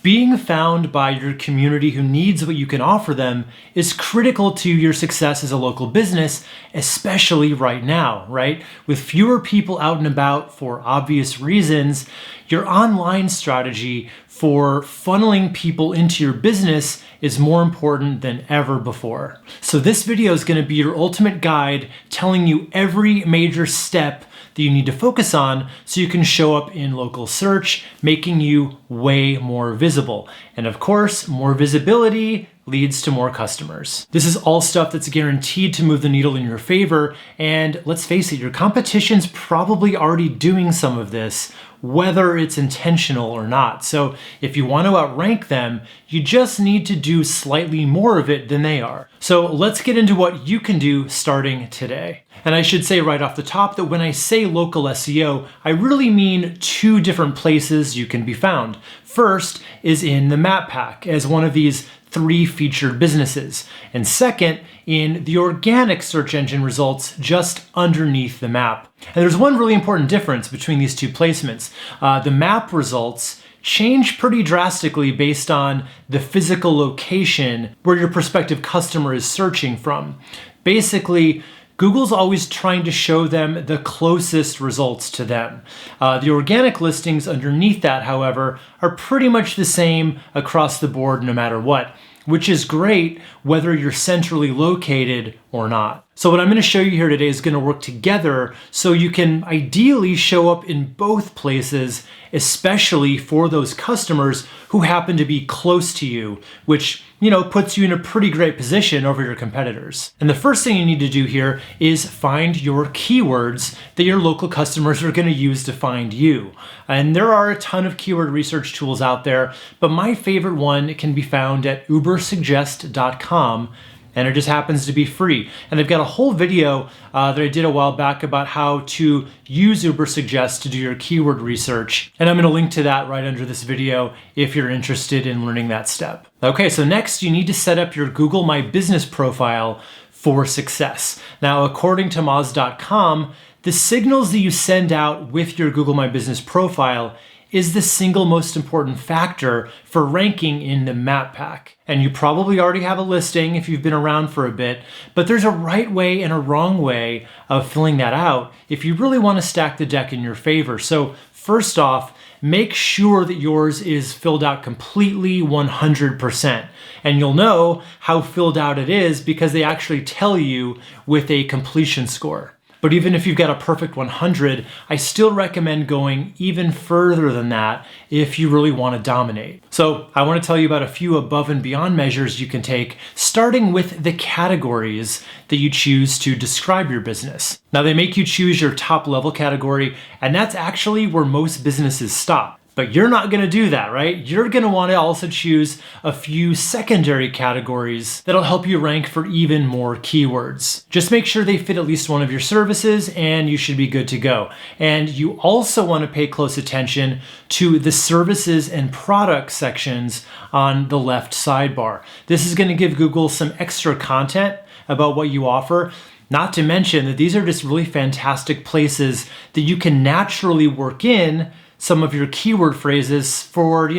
Being found by your community who needs what you can offer them is critical to your success as a local business, especially right now, right? With fewer people out and about for obvious reasons, your online strategy for funneling people into your business is more important than ever before. So this video is going to be your ultimate guide telling you every major step that you need to focus on so you can show up in local search, making you way more visible. And of course, more visibility leads to more customers. This is all stuff that's guaranteed to move the needle in your favor. And let's face it, your competition's probably already doing some of this, whether it's intentional or not. So if you want to outrank them, you just need to do slightly more of it than they are. So let's get into what you can do starting today. And I should say right off the top that when I say local SEO, I really mean two different places you can be found. First is in the map pack as one of these 3 featured businesses. And second, in the organic search engine results just underneath the map. And there's one really important difference between these two placements. The map results change pretty drastically based on the physical location where your prospective customer is searching from. Basically, Google's always trying to show them the closest results to them. The organic listings underneath that, however, are pretty much the same across the board no matter what, which is great whether you're centrally located or not. So what I'm going to show you here today is going to work together so you can ideally show up in both places, especially for those customers who happen to be close to you, which puts you in a pretty great position over your competitors. And the first thing you need to do here is find your keywords that your local customers are going to use to find you. And there are a ton of keyword research tools out there, but my favorite one can be found at ubersuggest.com. And it just happens to be free. And I've got a whole video that I did a while back about how to use Ubersuggest to do your keyword research. And I'm going to link to that right under this video if you're interested in learning that step. Okay, so next you need to set up your Google My Business profile for success. Now, according to Moz.com, the signals that you send out with your Google My Business profile is the single most important factor for ranking in the map pack. And you probably already have a listing if you've been around for a bit, but there's a right way and a wrong way of filling that out if you really want to stack the deck in your favor. So first off, make sure that yours is filled out completely 100%. And you'll know how filled out it is because they actually tell you with a completion score. But even if you've got a perfect 100, I still recommend going even further than that if you really want to dominate. So I want to tell you about a few above and beyond measures you can take, starting with the categories that you choose to describe your business. Now, they make you choose your top level category, and that's actually where most businesses stop. But you're not going to do that, right? You're going to want to also choose a few secondary categories that'll help you rank for even more keywords. Just make sure they fit at least one of your services and you should be good to go. And you also want to pay close attention to the services and product sections on the left sidebar. This is going to give Google some extra content about what you offer. Not to mention that these are just really fantastic places that you can naturally work in some of your keyword phrases for,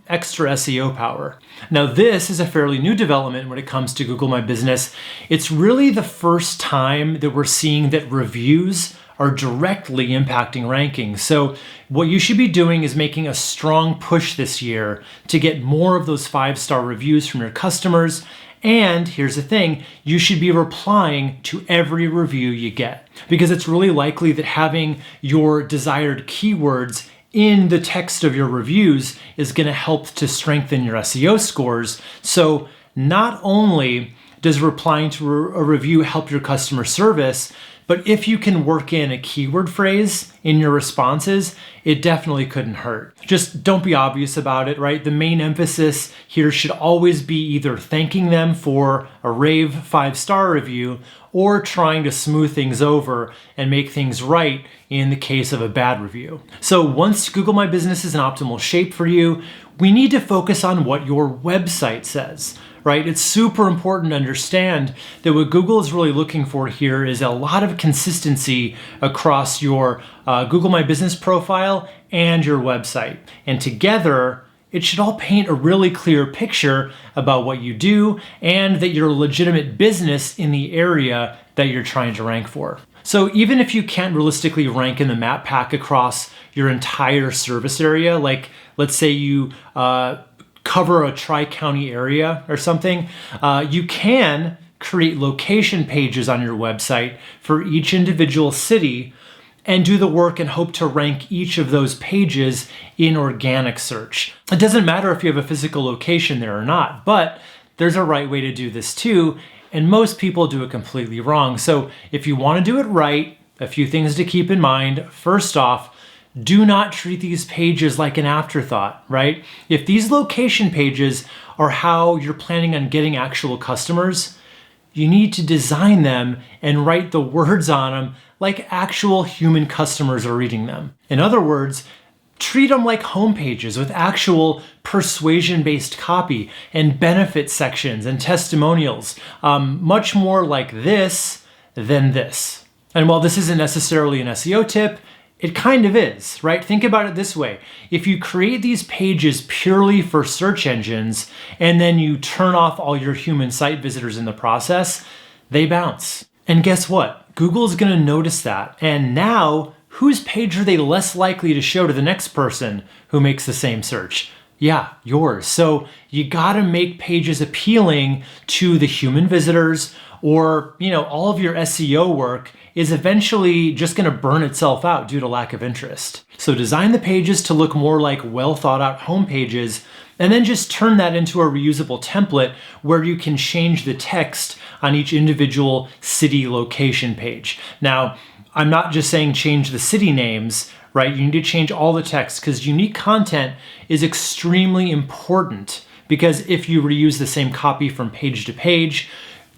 extra SEO power. Now, this is a fairly new development when it comes to Google My Business. It's really the first time that we're seeing that reviews are directly impacting rankings. So what you should be doing is making a strong push this year to get more of those 5-star reviews from your customers. And here's the thing, you should be replying to every review you get, because it's really likely that having your desired keywords in the text of your reviews is going to help to strengthen your SEO scores. So not only does replying to a review help your customer service, but if you can work in a keyword phrase in your responses, it definitely couldn't hurt. Just don't be obvious about it, right? The main emphasis here should always be either thanking them for a rave 5-star review or trying to smooth things over and make things right in the case of a bad review. So once Google My Business is in optimal shape for you, we need to focus on what your website says. Right? It's super important to understand that what Google is really looking for here is a lot of consistency across your Google My Business profile and your website. And together, it should all paint a really clear picture about what you do and that you're a legitimate business in the area that you're trying to rank for. So even if you can't realistically rank in the map pack across your entire service area, like let's say you cover a tri-county area or something, you can create location pages on your website for each individual city and do the work and hope to rank each of those pages in organic search. It doesn't matter if you have a physical location there or not, but there's a right way to do this too, and most people do it completely wrong. So if you want to do it right, a few things to keep in mind. First off, do not treat these pages like an afterthought, right? If these location pages are how you're planning on getting actual customers, you need to design them and write the words on them like actual human customers are reading them. In other words, treat them like homepages with actual persuasion-based copy and benefit sections and testimonials, much more like this than this. And while this isn't necessarily an SEO tip, it kind of is, right? Think about it this way. If you create these pages purely for search engines and then you turn off all your human site visitors in the process, they bounce. And guess what? Google's gonna notice that. And now, whose page are they less likely to show to the next person who makes the same search? Yeah, yours. So you gotta make pages appealing to the human visitors, or all of your SEO work is eventually just gonna burn itself out due to lack of interest. So design the pages to look more like well thought out home pages, and then just turn that into a reusable template where you can change the text on each individual city location page. Now, I'm not just saying change the city names, right? You need to change all the text because unique content is extremely important, because if you reuse the same copy from page to page,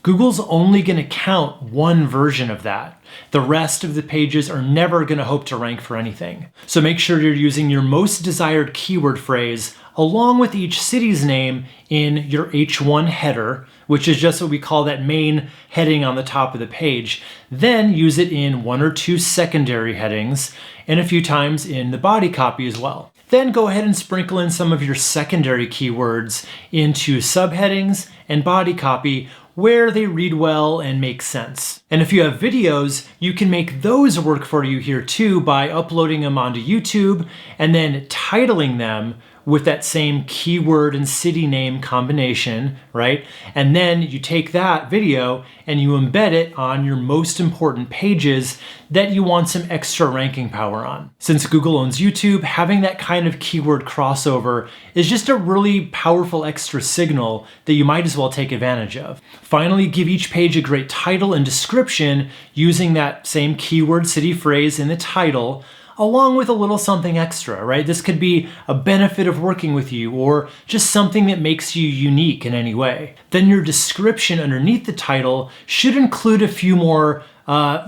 Google's only going to count one version of that. The rest of the pages are never going to hope to rank for anything. So make sure you're using your most desired keyword phrase along with each city's name in your H1 header, which is just what we call that main heading on the top of the page. Then use it in one or two secondary headings and a few times in the body copy as well. Then go ahead and sprinkle in some of your secondary keywords into subheadings and body copy where they read well and make sense. And if you have videos, you can make those work for you here too by uploading them onto YouTube and then titling them with that same keyword and city name combination, right? And then you take that video and you embed it on your most important pages that you want some extra ranking power on. Since Google owns YouTube, having that kind of keyword crossover is just a really powerful extra signal that you might as well take advantage of. Finally, give each page a great title and description using that same keyword city phrase in the title, along with a little something extra, right? This could be a benefit of working with you or just something that makes you unique in any way. Then your description underneath the title should include a few more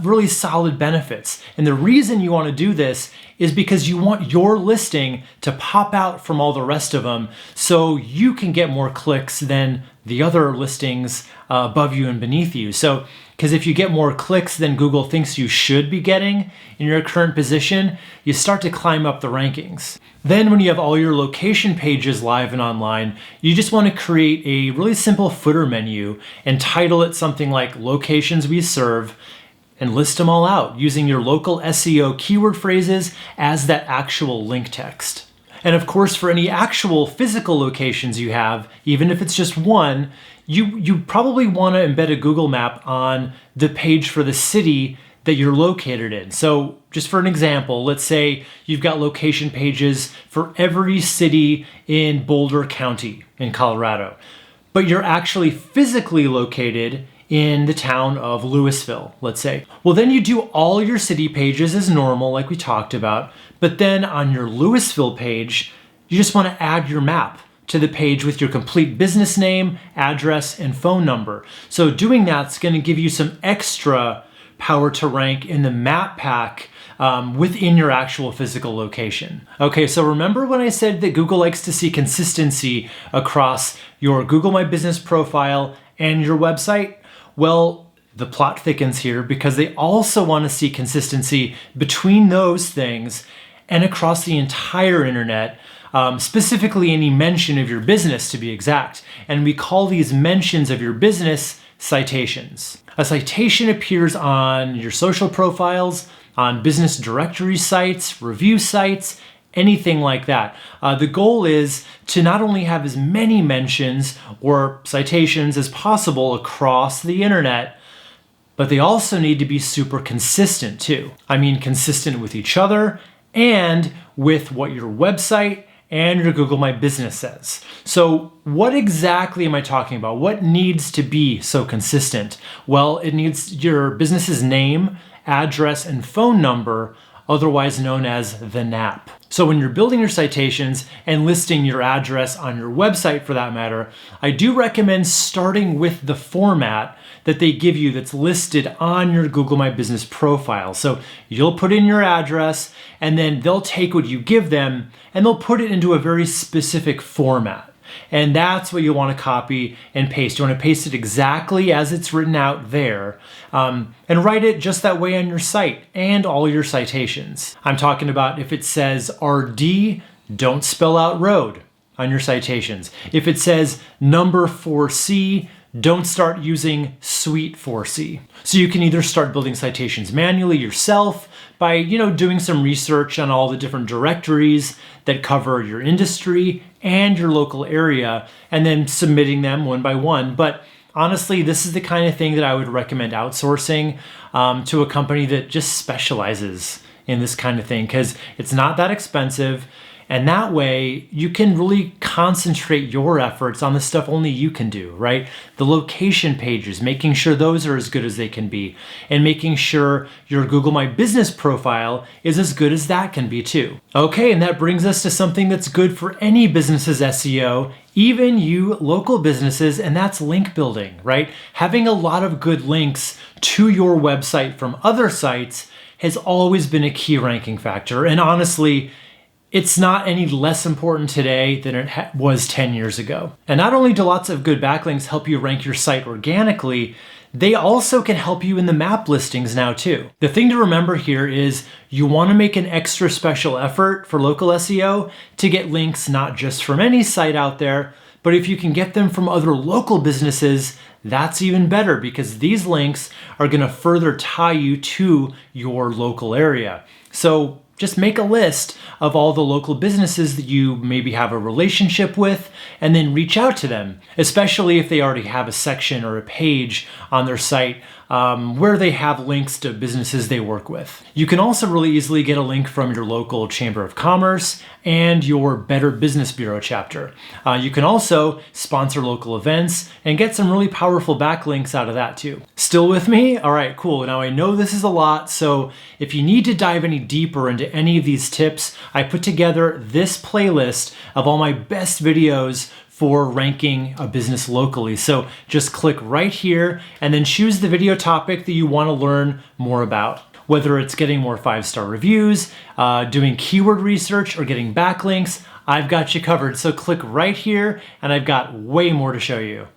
really solid benefits. And the reason you want to do this is because you want your listing to pop out from all the rest of them so you can get more clicks than the other listings above you and beneath you. So, because if you get more clicks than Google thinks you should be getting in your current position, you start to climb up the rankings. Then when you have all your location pages live and online, you just want to create a really simple footer menu and title it something like Locations We Serve and list them all out using your local SEO keyword phrases as that actual link text. And of course, for any actual physical locations you have, even if it's just one, you probably want to embed a Google map on the page for the city that you're located in. So just for an example, let's say you've got location pages for every city in Boulder County in Colorado, but you're actually physically located in the town of Louisville, let's say. Well, then you do all your city pages as normal, like we talked about, but then on your Louisville page, you just want to add your map to the page with your complete business name, address, and phone number. So doing that's going to give you some extra power to rank in the map pack within your actual physical location. Okay, so remember when I said that Google likes to see consistency across your Google My Business profile and your website? Well, the plot thickens here because they also want to see consistency between those things and across the entire internet specifically any mention of your business to be exact. And we call these mentions of your business citations. A citation appears on your social profiles, on business directory sites, review sites, anything like that. The goal is to not only have as many mentions or citations as possible across the internet, but they also need to be super consistent too. I mean, consistent with each other and with what your website and your Google My Business says. So what exactly am I talking about? What needs to be so consistent? Well, it needs your business's name, address, and phone number, otherwise known as the NAP. So when you're building your citations and listing your address on your website for that matter, I do recommend starting with the format that they give you that's listed on your Google My Business profile. So you'll put in your address and then they'll take what you give them and they'll put it into a very specific format. And that's what you want to copy and paste. You want to paste it exactly as it's written out there and write it just that way on your site and all your citations. I'm talking about if it says RD, don't spell out road on your citations. If it says number 4C, don't start using suite 4C. So you can either start building citations manually yourself by, doing some research on all the different directories that cover your industry and your local area, and then submitting them one by one. But honestly, this is the kind of thing that I would recommend outsourcing to a company that just specializes in this kind of thing, because it's not that expensive. And that way you can really concentrate your efforts on the stuff only you can do, right? The location pages, making sure those are as good as they can be, and making sure your Google My Business profile is as good as that can be too. Okay, and that brings us to something that's good for any business's SEO, even you local businesses, and that's link building, right? Having a lot of good links to your website from other sites has always been a key ranking factor. And honestly, it's not any less important today than it was 10 years ago. And not only do lots of good backlinks help you rank your site organically, they also can help you in the map listings now too. The thing to remember here is you want to make an extra special effort for local SEO to get links not just from any site out there, but if you can get them from other local businesses, that's even better, because these links are going to further tie you to your local area. So just make a list of all the local businesses that you maybe have a relationship with and then reach out to them, especially if they already have a section or a page on their site where they have links to businesses they work with. You can also really easily get a link from your local Chamber of Commerce and your Better Business Bureau chapter. You can also sponsor local events and get some really powerful backlinks out of that too. Still with me? All right, cool. Now I know this is a lot, so if you need to dive any deeper into any of these tips, I put together this playlist of all my best videos for ranking a business locally. So just click right here and then choose the video topic that you want to learn more about. Whether it's getting more 5-star reviews, doing keyword research, or getting backlinks, I've got you covered. So click right here and I've got way more to show you.